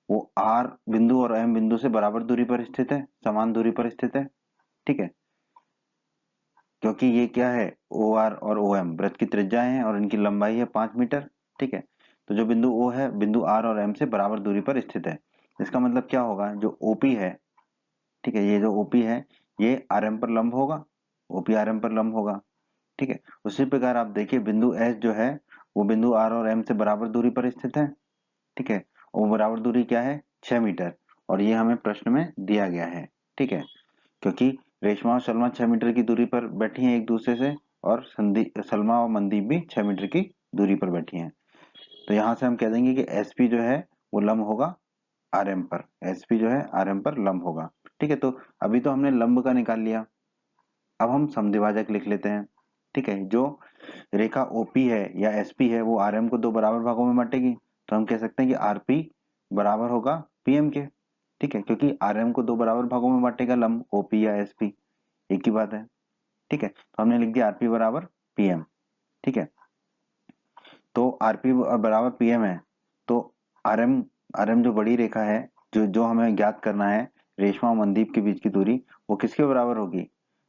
वो R बिंदु और M बिंदु से बराबर दूरी पर स्थित है, समान दूरी पर स्थित है। ठीक है, क्योंकि ये क्या है, OR और OM वृत्त की त्रिज्याएं हैं और इनकी लंबाई है 5 मीटर। ठीक है, तो जो बिंदु O है बिंदु R और M से बराबर दूरी पर स्थित है। इसका मतलब क्या होगा, जो OP है, ठीक है, ये जो OP है ये RM पर लंब होगा, OP RM पर लंब होगा। ठीक है, उसी प्रकार आप देखिए बिंदु S जो है वो बिंदु R और M से बराबर दूरी पर स्थित है। ठीक है, वो बराबर दूरी क्या है, 6 मीटर, और ये हमें प्रश्न में दिया गया है। ठीक है, क्योंकि रेशमा और सलमा 6 मीटर की दूरी पर बैठी हैं एक दूसरे से, और सलमा और मनदीप भी 6 मीटर की दूरी पर बैठी हैं। तो यहाँ से हम कह देंगे कि SP जो है वो लंब होगा RM पर, SP जो है RM पर लंब होगा। ठीक है, तो अभी तो हमने लंब का निकाल लिया, अब हम समद्विभाजक लिख लेते हैं। ठीक है, जो रेखा OP है या SP है वो RM को दो बराबर भागों में बांटेगी, तो हम कह सकते हैं कि RP बराबर होगा PM के। ठीक है, क्योंकि RM को दो बराबर भागों में बांटेगा लंब OP या SP, एक ही बात है। ठीक है, तो हमने लिख दिया RP बराबर PM। ठीक है, तो RP बराबर PM है, तो RM जो बड़ी रेखा है, जो जो हमें ज्ञात करना है रेशमा और मनदीप के बीच की दूरी, वो किसके बराबर होगी,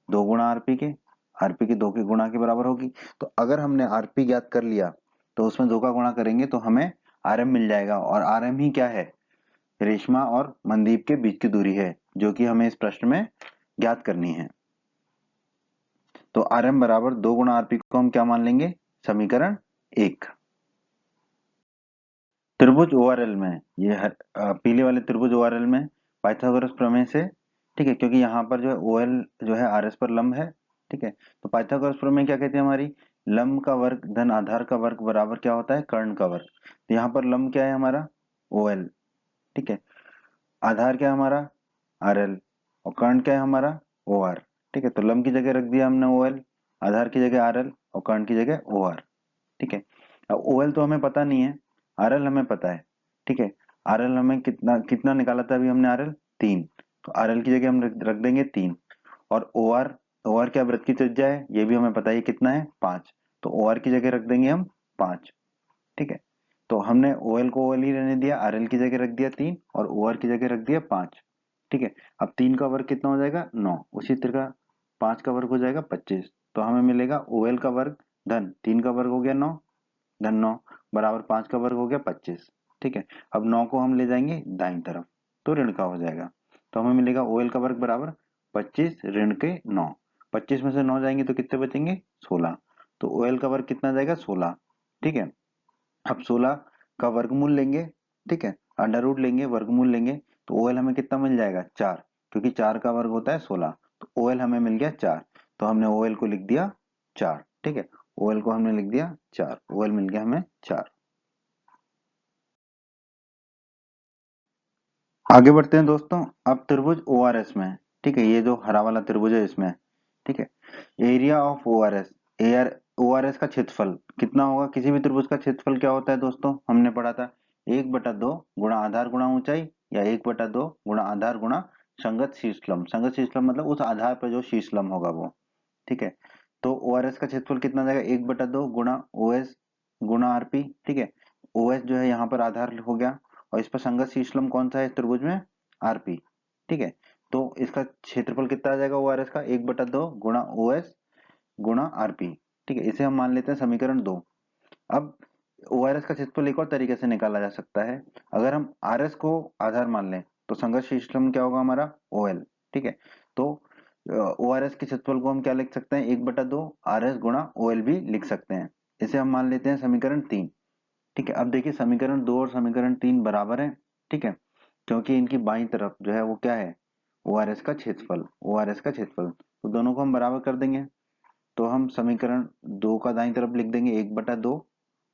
2 गुणा RP के, RP के 2 के गुणा के बराबर होगी। तो अगर हमने RP ज्ञात कर लिया तो उसमें 2 का गुणा करेंगे तो हमें RM मिल जाएगा, और RM ही क्या है, रेशमा और मनदीप के बीच की दूरी है, जो कि हमें इस प्रश्न में ज्ञात करनी है। तो RM बराबर 2 गुणा RP को हम क्या मान लेंगे, समीकरण 1। त्रिभुज ORL में, पीले वाले त्रिभुज ORL में पाइथागोरस प्रमेय से, ठीक है, क्योंकि यहाँ पर जो है OL जो है RS पर लंब है। ठीक है, तो पाइथागोरस प्रमेय क्या कहती है हमारी, लंब का वर्ग धन आधार का वर्ग बराबर क्या होता है, कर्ण का वर्ग। तो यहाँ पर लंब क्या है हमारा, OL। ठीक है, आधार क्या है हमारा, RL, और कर्ण क्या है हमारा, OR। ठीक है, तो लंब की जगह रख दिया हमने OL, आधार की जगह RL और कर्ण की जगह OR। ठीक है, अब OL तो हमें पता नहीं है, RL हमें पता है। ठीक है, RL हमें कितना कितना निकाला था अभी हमने, RL 3, तो RL की जगह हम रख देंगे 3। और OR क्या वृत्त की त्रिज्या है, ये भी हमें पता है कितना है, 5, तो OR की जगह रख देंगे हम 5। ठीक है, तो हमने OL को OL ही रहने दिया, RL की जगह रख दिया 3 और OR की जगह रख दिया 5। ठीक है, अब 3 का वर्ग कितना हो जाएगा, 9, उसी तरह 5 का वर्ग हो जाएगा 25, तो हमें मिलेगा OL का वर्ग धन 3 का वर्ग हो गया 9 धन 9 बराबर 5 का वर्ग हो गया 25। ठीक है, अब 9 को हम ले जाएंगे दाईं तरफ तो ऋण का हो जाएगा, तो हमें मिलेगा OL का वर्ग बराबर 25 ऋण के 9, 25 में से 9 जाएंगे तो कितने बचेंगे, 16, तो OL का वर्ग कितना जाएगा, 16। ठीक है, अब 16 का वर्गमूल लेंगे। ठीक है, अंडर रूट लेंगे, वर्गमूल लेंगे, तो OL हमें कितना मिल जाएगा, 4, क्योंकि 4 का वर्ग होता है 16, तो OL हमें मिल गया 4, तो हमने OL को लिख दिया 4। ठीक है, OL को हमने लिख दिया 4, OL मिल गया हमें 4। आगे बढ़ते हैं दोस्तों, अब त्रिभुज ORS में। ठीक है, ये जो हरा वाला त्रिभुज है इसमें, ठीक है, area of ORS, air ORS का क्षेत्रफल कितना होगा, किसी भी त्रिभुज का क्षेत्रफल क्या होता है दोस्तों, हमने पढ़ा था 1/2 गुणा आधार गुणा ऊंचाई, या 1/2 गुणा आधार गुणा संगत शीर्षलंब। संगत शीर्षलंब मतलब उस आधार पर जो शीर्षलंब होगा वो। ठीक है, तो ORS का क्षेत्रफल कितना जाएगा, 1/2 गुणा OS गुणा RP। ठीक है, OS जो है यहाँ पर आधार हो गया, और इस पर संगत शीर्षलंब कौन सा है इस त्रिभुज में, RP। ठीक है, तो इसका क्षेत्रफल कितना आ जाएगा ORS का, 1/2 गुणा OS गुणा RP। ठीक है, इसे हम मान लेते हैं समीकरण 2। अब ORS का क्षेत्रफल एक और तरीके से निकाला जा सकता है, अगर हम RS को आधार मान लें तो संगत शीर्षलंब क्या होगा हमारा, OL। ठीक है, तो ORS के क्षेत्रफल को हम क्या लिख सकते हैं, 1/2 RS गुणा OL भी लिख सकते हैं। इसे हम मान लेते हैं समीकरण 3। ठीक है, अब देखिए समीकरण 2 और समीकरण 3 बराबर है। ठीक है, क्योंकि इनकी बाईं तरफ जो है वो क्या है, ORS का क्षेत्रफल, ORS का क्षेत्रफल, तो दोनों को हम बराबर कर देंगे। तो हम समीकरण 2 का दाईं तरफ लिख देंगे 1/2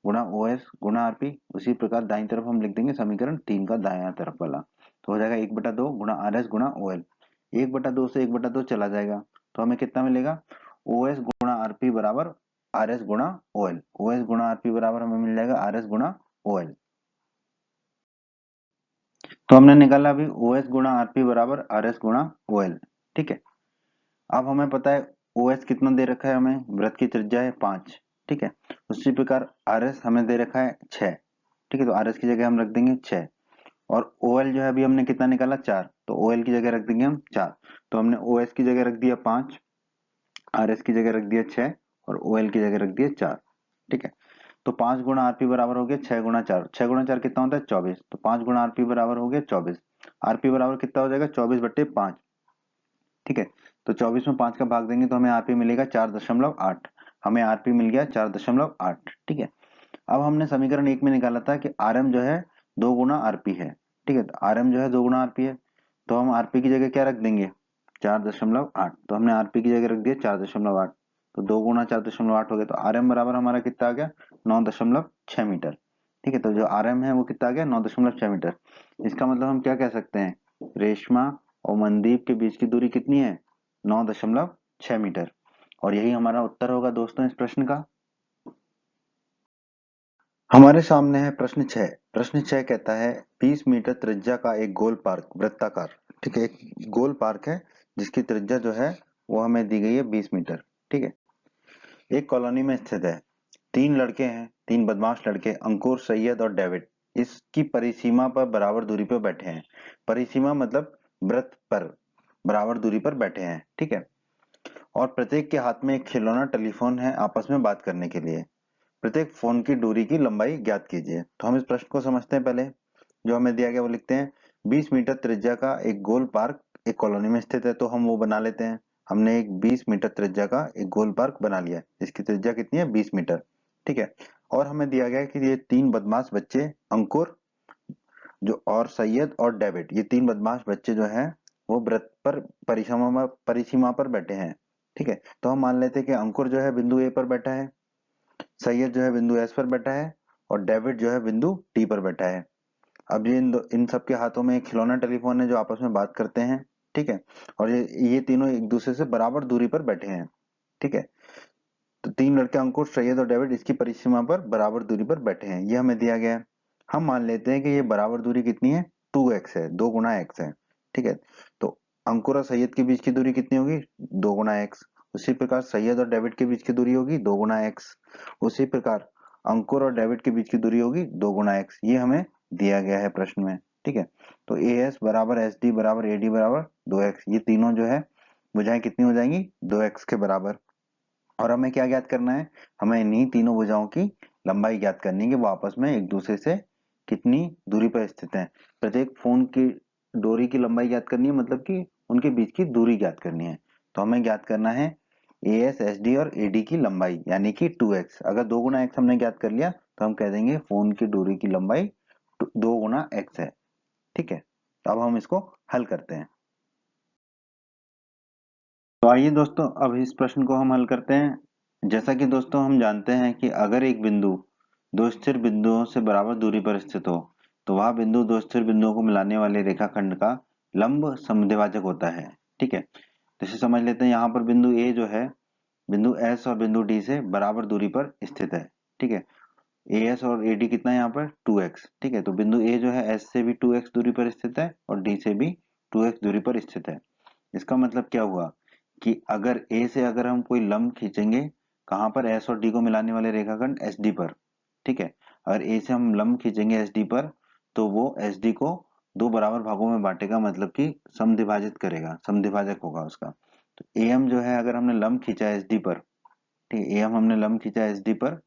गुणा OS गुणा RP, उसी प्रकार दाईं तरफ हम लिख देंगे समीकरण 3 का दायां तरफ वाला, तो हो जाएगा 1/2 गुणा RS गुणा OL। 1/2 से 1/2 चला जाएगा, तो हमें कितना मिलेगा, OS गुणा RP बराबर RS गुणा OL। OS गुणा RP बराबर हमें मिल जाएगा RS गुणा OL। तो हमने निकाला अभी OS गुणा RP बराबर RS गुणा OL। ठीक है, अब हमें पता है OS कितना दे रखा है हमें, वृत्त की त्रिज्या है 5, ठीक है। उसी प्रकार RS हमें दे रखा है 6, ठीक है, तो RS की जगह हम रख देंगे 6। और OL जो है अभी हमने कितना निकाला 4, तो OL की जगह रख देंगे हम 4। तो हमने OS की जगह रख दिया 5, RS की जगह रख दिया 6 और OL की जगह रख दिया 4, ठीक है। तो 5 गुणा RP बराबर हो गया 6 गुणा 4, 6 गुणा 4 कितना होता है 24, तो 5 गुणा RP बराबर हो गया 24। RP बराबर कितना हो जाएगा 24/5, ठीक है। तो 24 में 5 का भाग देंगे तो हमें RP मिलेगा 4.8, हमें RP मिल गया 4.8, ठीक है। अब हमने समीकरण 1 में निकाला था कि RM जो है 2 गुना RP है, ठीक है, तो RM जो है 2 गुना RP है, तो हम RP की जगह क्या रख देंगे 4.8, तो हमने RP की जगह रख दिया 4.8, तो 2 गुना 4.8 हो गया, तो RM बराबर हमारा कितना आ गया 9.6 मीटर, ठीक है। तो जो RM है वो कितना आ गया 9.6 मीटर। इसका मतलब हम क्या कह सकते हैं, रेशमा और मनदीप के बीच की दूरी कितनी है 9.6 मीटर, और यही हमारा उत्तर होगा दोस्तों इस प्रश्न का। हमारे सामने है प्रश्न 6। प्रश्न 6 कहता है 20 मीटर त्रिज्या का एक गोल पार्क वृत्ताकार, ठीक है, एक गोल पार्क है जिसकी त्रिज्या जो है वो हमें दी गई है 20 मीटर, ठीक है, एक कॉलोनी में स्थित है। 3 लड़के हैं, 3 बदमाश लड़के अंकुर, सैयद और डेविड इसकी परिसीमा पर बराबर दूरी पर बैठे हैं। परिसीमा मतलब वृत्त पर बराबर दूरी पर बैठे हैं, ठीक है, और प्रत्येक के हाथ में एक खिलौना टेलीफोन है आपस में बात करने के लिए। प्रत्येक फोन की दूरी की लंबाई ज्ञात कीजिए। तो हम इस प्रश्न को समझते हैं। पहले जो हमें दिया गया वो लिखते हैं। 20 मीटर त्रिज्या का एक गोल पार्क एक कॉलोनी में स्थित है, तो हम वो बना लेते हैं। हमने एक 20 मीटर त्रिज्या का एक गोल पार्क बना लिया, जिसकी त्रिज्या कितनी है 20 मीटर, ठीक है। और हमें दिया गया है कि ये 3 बदमाश बच्चे अंकुर जो और सैयद और डेविड, ये 3 बदमाश बच्चे जो हैं वो वृत्त पर परिसीमा पर बैठे हैं, ठीक है। तो हम मान लेते हैं कि अंकुर जो है बिंदु ए पर बैठा है, सैयद जो है बिंदु एस पर बैठा है और डेविड जो है बिंदु टी पर बैठा है। अब ये इन सब के हाथों में एक खिलौना टेलीफोन है जो आपस में बात करते हैं, ठीक है, और ये तीनों एक दूसरे से बराबर दूरी पर बैठे हैं, ठीक है। तो 3 लड़के अंकुर, सैयद और डेविड इसकी परिसीमा पर बराबर दूरी पर बैठे हैं, ये हमें दिया गया है। हम मान लेते हैं कि ये बराबर दूरी कितनी है 2x है, 2 गुना x है, ठीक है। तो अंकुर और सैयद के बीच की दूरी कितनी होगी 2 गुना x। उसी प्रकार सैयद और डेविड के बीच की दूरी होगी 2 गुना x। उसी प्रकार अंकुर और डेविड के बीच की दूरी होगी 2 गुना x। ये हमें दिया गया है प्रश्न में, ठीक है। तो AS बराबर SD बराबर AD बराबर 2x, ये तीनों जो है भुजाएं कितनी हो जाएंगी 2x के बराबर। और हमें क्या ज्ञात करना है, हमें इन्हीं तीनों भुजाओं की लंबाई ज्ञात करनी है कि वो आपस में एक दूसरे से कितनी दूरी पर स्थित हैं। प्रत्येक फोन की डोरी की लंबाई ज्ञात करनी है, मतलब कि उनके बीच की दूरी ज्ञात करनी है। तो हमें ज्ञात करना है AS, SD और AD की लंबाई यानी कि 2x। अगर 2 गुना x हमने ज्ञात कर लिया तो हम कह देंगे फोन की डोरी की लंबाई 2 गुना x है, ठीक है। तो अब हम इसको हल करते हैं। तो आइए दोस्तों अब इस प्रश्न को हम हल करते हैं। जैसा कि दोस्तों हम जानते हैं कि अगर एक बिंदु दो स्थिर बिंदुओं से बराबर दूरी पर स्थित हो तो वह बिंदु दो स्थिर बिंदुओं को मिलाने वाले रेखाखंड का लंब समद्विभाजक होता है, ठीक है। जैसे समझ लेते हैं यहाँ पर बिंदु ए जो है बिंदु एस और बिंदु डी से बराबर दूरी पर स्थित है, ठीक है। एस और एडी कितना है यहाँ पर 2x, ठीक है। तो बिंदु ए जो है एस से भी 2x दूरी पर स्थित है और डी से भी 2x दूरी पर स्थित है। इसका मतलब क्या हुआ कि अगर ए से अगर हम कोई लंब खींचेंगे कहां पर एस और डी को मिलाने वाले रेखाखंड एस डी पर, ठीक है। अगर ए से हम लंब खींचेंगे एस डी पर तो वो एस डी को दो बराबर भागों में बांटेगा, मतलब कि समद्विभाजित करेगा, समद्विभाजक होगा उसका। तो एम जो है अगर हमने लंब खींचा एस डी पर, ठीक है, एम हमने लंब खींचा एस डी पर,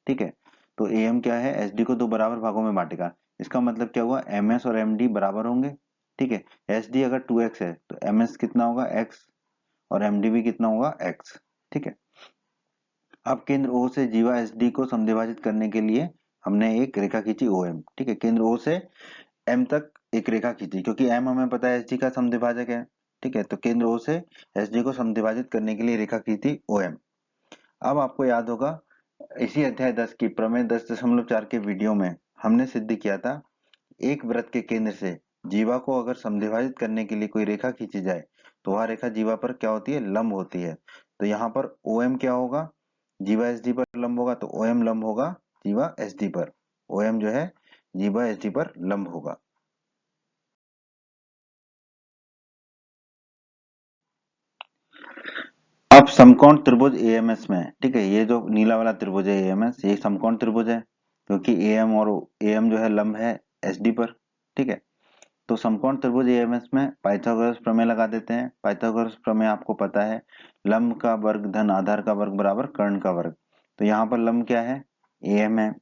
ठीक है, तो एम क्या है एस डी को दो बराबर भागों में बांटेगा। इसका मतलब क्या हुआ एम एस और एम डी बराबर होंगे, ठीक है। एस डी अगर 2x है तो एम एस कितना होगा x और एमडीबी कितना होगा x, ठीक है। अब केंद्र O से जीवा एसडी को समद्विभाजित करने के लिए हमने एक रेखा खींची OM, ठीक है। केंद्र O से M तक एक रेखा खींची क्योंकि M हमें पता है एसडी का समद्विभाजक है, ठीक है। तो केंद्र O से एसडी को समद्विभाजित करने के लिए रेखा खींची OM। अब आपको याद होगा इसी अध्याय 10 की प्रमेय 10.4 के वीडियो में हमने सिद्ध किया था एक वृत्त के केंद्र से जीवा को अगर समद्विभाजित करने के लिए कोई रेखा खींची जाए तो वह रेखा जीवा पर क्या होती है लंब होती है। तो यहाँ पर OM क्या होगा जीवा एसडी पर लंब होगा, तो OM लंब होगा जीवा एसडी पर। OM जो है जीवा एसडी पर लंब होगा। अब समकोण त्रिभुज एएमएस में, ठीक है, ये जो नीला वाला त्रिभुज है एएमएस, ये समकोण त्रिभुज है क्योंकि एएम और एएम जो है लंब है एसडी पर, ठीक है। तो समकोण त्रिभुज एएमएस में पाइथागोरस प्रमेय लगा देते हैं। पाइथागोरस प्रमेय आपको पता है, लंब का वर्ग धन आधार का वर्ग बराबर कर्ण का वर्ग। तो यहाँ पर लंब क्या है, एएम है,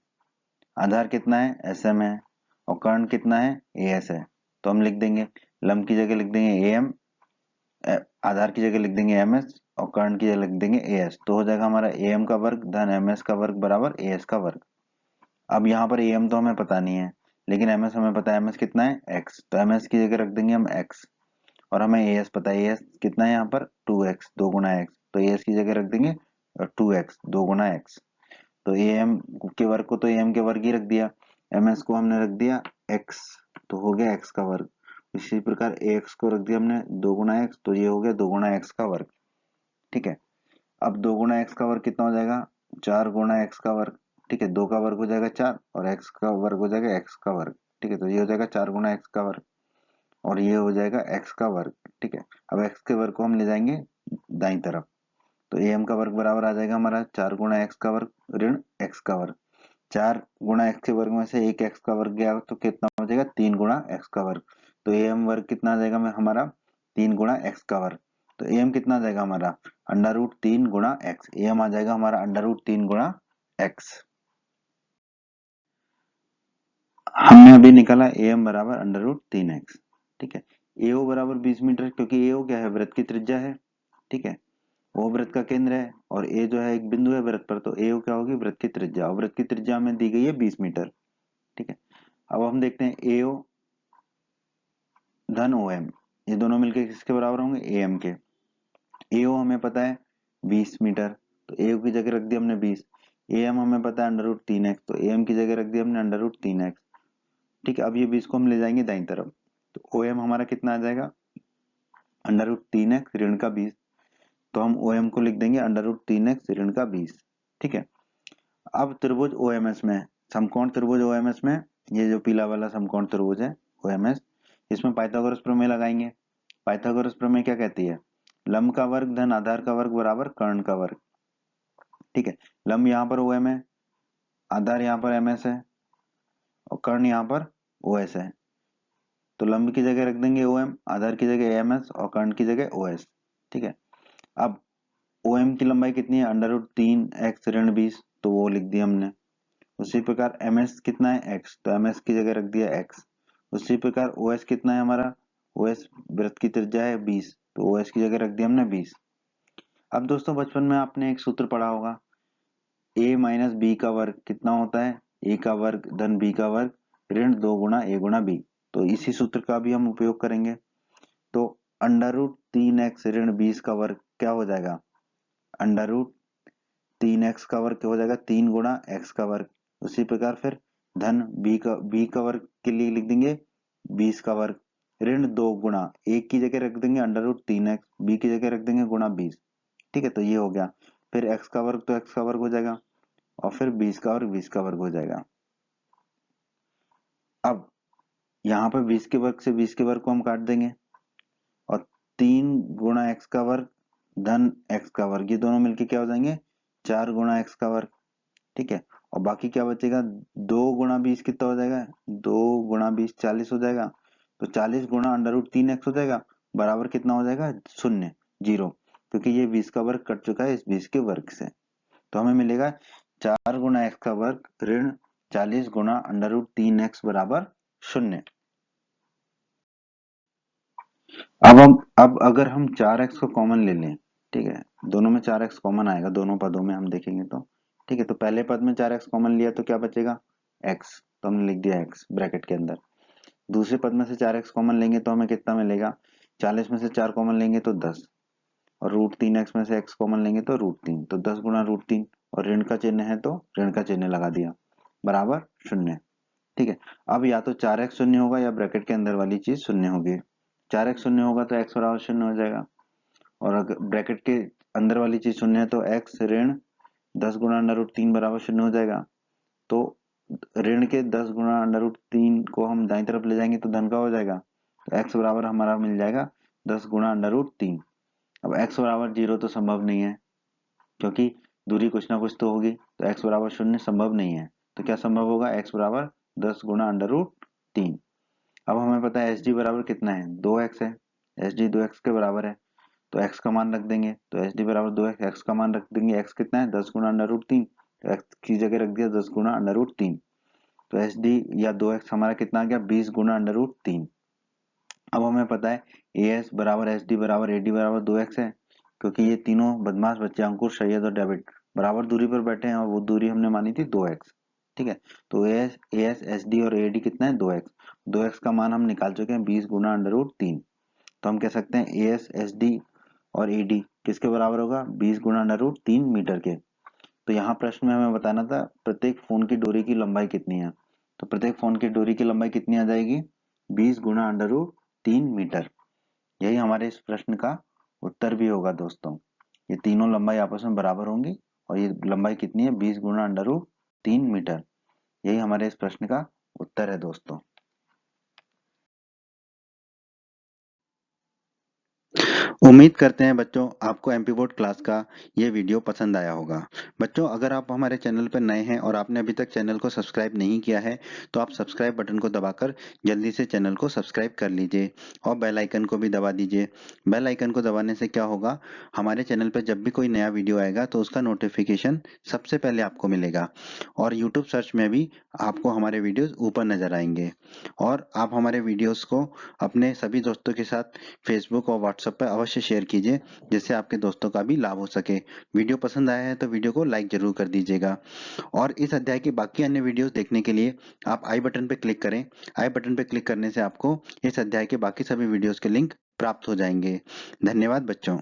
आधार कितना है, एसएम है, और कर्ण कितना है, एएस है। तो हम लिख देंगे, लंब की जगह लिख देंगे एएम, आधार की जगह लिख देंगे एमएस, और कर्ण की जगह लिख देंगे एएस। तो हो जाएगा हमारा एएम का वर्ग धन एमएस का वर्ग बराबर एएस का वर्ग। अब यहाँ पर एएम तो हमें पता नहीं है, लेकिन एमएस हमें पता है, एमएस कितना है, एक्स, तो एमएस की जगह रख देंगे हम एक्स। और हमें एएस पता है, एएस कितना है यहाँ पर 2x, 2 गुना एक्स, तो एएस की जगह रख देंगे 2x, 2 गुना एक्स। तो एएम के वर्ग को तो एएम के वर्ग ही रख दिया, एमएस को हमने रख दिया एक्स, तो हो गया एक्स का वर्ग। इसी प्रकार एक्स को रख दिया हमने 2 गुना एक्स, तो ये हो गया 2 गुना एक्स का वर्ग, ठीक है। अब 2 गुना एक्स का वर्ग कितना हो जाएगा, 4 गुना एक्स का वर्ग, ठीक है। 2 का वर्ग हो जाएगा 4 और एक्स का वर्ग हो जाएगा एक्स का वर्ग, ठीक है। तो ये हो जाएगा 4 गुना एक्स का वर्ग और ये हो जाएगा एक्स का वर्ग, ठीक है। अब एक्स के वर्ग को हम ले जाएंगे दाईं तरफ, तो एम का वर्ग बराबर आ जाएगा हमारा 4 गुना एक्स का वर्ग ऋण एक्स का वर्ग। 4 गुना एक्स के वर्ग में से एक एक्स का वर्ग गया तो कितना हो जाएगा, 3 गुना एक्स का वर्ग। तो एम वर्ग कितना आ जाएगा हमारा 3 गुना एक्स का वर्ग। तो एम कितना आ जाएगा हमारा अंडर रूट 3 गुना एक्स, एम आ जाएगा हमारा अंडर रूट 3 गुना एक्स। हमने अभी निकाला एम बराबर अंडर रूट 3x, ठीक है। एओ बराबर 20 मीटर, क्योंकि एओ क्या है, वृत्त की त्रिज्या है, ठीक है। वो वृत्त का केंद्र है और ए जो है एक बिंदु है वृत्त पर, तो एओ क्या होगी, वृत्त की त्रिज्या, और वृत्त की त्रिज्या में दी गई है 20 मीटर, ठीक है। अब हम देखते हैं एओ धन ओ एम, ये दोनों मिलकर किसके बराबर होंगे, ए एम के। एओ हमें पता है 20 मीटर, तो एओ की जगह रख दिया हमने 20। ए एम हमें पता है अंडर रूट 3x, तो ए एम की जगह रख दिया हमने अंडर रूट 3x, ठीक है। अब ये 20 को हम ले जाएंगे दाईं तरफ, तो ओ एम हमारा कितना आ जाएगा अंडर रूट 3x ऋण का 20, तो हम ओ एम को लिख देंगे अंडर रूट 3x ऋण का 20, ठीक है। अब त्रिभुज ओ एम एस में, समकोण त्रिभुज ओ एम एस में, ये जो पीला वाला समकोण त्रिभुज है ओ एम एस, इसमें पाइथागोरस प्रमेय लगाएंगे। पाइथागोरस प्रमेय क्या कहती है, लंब का वर्ग धन आधार का वर्ग बराबर कर्ण का वर्ग, ठीक है। लंब यहाँ पर ओ एम है, आधार यहाँ पर एम एस है, और कर्ण यहाँ पर ओ एस है। तो लंब की जगह रख देंगे ओ एम, आधार की जगह एम एस और कर्ण की जगह ओ एस, ठीक है। अब ओ एम की लंबाई कितनी है, अंडर रूट 3x ऋण 20, तो वो लिख दिया हमने। उसी प्रकार एम एस कितना है x, तो एम एस की जगह रख दिया x। उसी प्रकार ओ एस कितना है हमारा, ओ एस वृत्त की त्रिज्या है 20, तो ओ एस की जगह रख दिया हमने 20। अब दोस्तों बचपन में आपने एक सूत्र पढ़ा होगा, a माइनस बी का वर्ग कितना होता है, a का वर्ग धन b का वर्ग ऋण 2 गुना a गुना b। तो इसी सूत्र का भी हम उपयोग करेंगे। तो अंडर रूट 3x ऋण 20 का वर्ग क्या हो जाएगा, अंडर रूट 3x का वर्ग हो जाएगा 3 गुना x का वर्ग। उसी प्रकार फिर धन b का वर्ग के लिए लिख देंगे 20 का वर्ग ऋण 2 गुना, एक की जगह रख देंगे अंडर रूट 3x, b की जगह रख देंगे गुना 20, ठीक है। तो ये हो गया, फिर x का वर्ग तो x का वर्ग हो जाएगा और फिर 20 का वर्ग 20 का वर्ग हो जाएगा। अब यहाँ पर 20 के वर्ग से 20 के वर्ग को हम काट देंगे और 3 गुना x का वर्ग धन x का वर्ग, ये दोनों मिलके क्या हो जाएंगे 4 गुना x का वर्ग, ठीक है। और बाकी क्या बचेगा, 2 गुना 20 कितना हो जाएगा, 2 गुना 20 40 हो जाएगा, तो 40 गुना अंडर रूट 3x हो जाएगा बराबर कितना हो जाएगा, शून्य, जीरो, क्योंकि ये 20 का वर्ग कट चुका है इस 20 के वर्ग से। तो हमें मिलेगा 4 गुना x का वर्ग ऋण 40 गुना अंडर रूट 3x बराबर शून्य। अब अगर हम 4x को कॉमन ले लें, ठीक है, दोनों में 4x कॉमन आएगा, दोनों पदों में हम देखेंगे तो, ठीक है। तो पहले पद में 4x कॉमन लिया तो क्या बचेगा x, तो हमने लिख दिया x ब्रैकेट के अंदर। दूसरे पद में से 4x कॉमन लेंगे तो हमें कितना मिलेगा, 40 में से 4 कॉमन लेंगे तो 10, और रूट 3x में से x कॉमन लेंगे तो रूट 3, तो 10 गुना रूट 3, और ऋण का चिन्ह है तो ऋण का चिन्ह लगा दिया बराबर शून्य, ठीक है। अब या तो 4x शून्य होगा या ब्रैकेट के अंदर वाली चीज शून्य होगी। 4x शून्य होगा तो x बराबर शून्य हो जाएगा, और अगर ब्रैकेट के अंदर वाली चीज शून्य है तो x ऋण 10 गुना अंडर रूट 3 बराबर शून्य हो जाएगा। तो ऋण के 10 गुना अंडर रूट 3 को हम दाईं तरफ ले जाएंगे तो धन का हो जाएगा, तो x बराबर हमारा मिल जाएगा 10 गुना अंडर रूट 3। अब x बराबर 0 तो संभव नहीं है, क्योंकि दूरी कुछ ना कुछ तो होगी, तो x बराबर 0 संभव नहीं है। तो क्या संभव होगा, x बराबर 10 गुना अंडर रूट 3। अब हमें पता है sd बराबर कितना है, 2x है, sd 2x के बराबर है, तो x का मान रख देंगे, तो sd बराबर 2x, x का मान रख देंगे, x कितना है 10 गुना अंडर रूट 3, तो x की जगह रख दिया 10 गुना अंडर रूट 3, तो sd या 2x हमारा कितना आ गया 20 गुना अंडर रूट 3। अब हमें पता है as बराबर sd बराबर ad बराबर 2x है, क्योंकि ये तीनों बदमाश बच्चे अंकुर, सैयद और डेविड बराबर दूरी पर बैठे हैं और वो दूरी हमने मानी थी 2x। ठीक है, तो as sd और ad कितना है 2x, 2x का मान हम निकाल चुके हैं 20 गुना अंडर रूट 3। तो हम कह सकते हैं as sd और ad किसके बराबर होगा, 20 गुना अंडर रूट 3 मीटर के। तो यहाँ प्रश्न में हमें बताना था प्रत्येक फोन की डोरी की लंबाई कितनी है, तो प्रत्येक फोन की डोरी की लंबाई कितनी आ जाएगी, 20 गुना अंडर रूट 3 मीटर। यही हमारे इस प्रश्न का उत्तर भी होगा दोस्तों। ये तीनों लंबाई आपस में बराबर होंगी और ये लंबाई कितनी है, 20 गुना अंडर रूट 3 मीटर। यही हमारे इस प्रश्न का उत्तर है दोस्तों। उम्मीद करते हैं बच्चों आपको एमपी बोर्ड क्लास का ये वीडियो पसंद आया होगा। बच्चों अगर आप हमारे चैनल पर नए हैं और आपने अभी तक चैनल को सब्सक्राइब नहीं किया है तो आप सब्सक्राइब बटन को दबाकर जल्दी से चैनल को सब्सक्राइब कर लीजिए और बेल आइकन को भी दबा दीजिए। बेल आइकन को दबाने से क्या होगा, हमारे चैनल पर जब भी कोई नया वीडियो आएगा तो उसका नोटिफिकेशन सबसे पहले आपको मिलेगा और यूट्यूब सर्च में भी आपको हमारे वीडियोज ऊपर नजर आएंगे। और आप हमारे वीडियोज को अपने सभी दोस्तों के साथ फेसबुक और व्हाट्सएप पर अवश्य शेयर कीजिए, जिससे आपके दोस्तों का भी लाभ हो सके। वीडियो पसंद आया है तो वीडियो को लाइक जरूर कर दीजिएगा और इस अध्याय के बाकी अन्य वीडियोस देखने के लिए आप आई बटन पर क्लिक करें। आई बटन पर क्लिक करने से आपको इस अध्याय के बाकी सभी वीडियोस के लिंक प्राप्त हो जाएंगे। धन्यवाद बच्चों।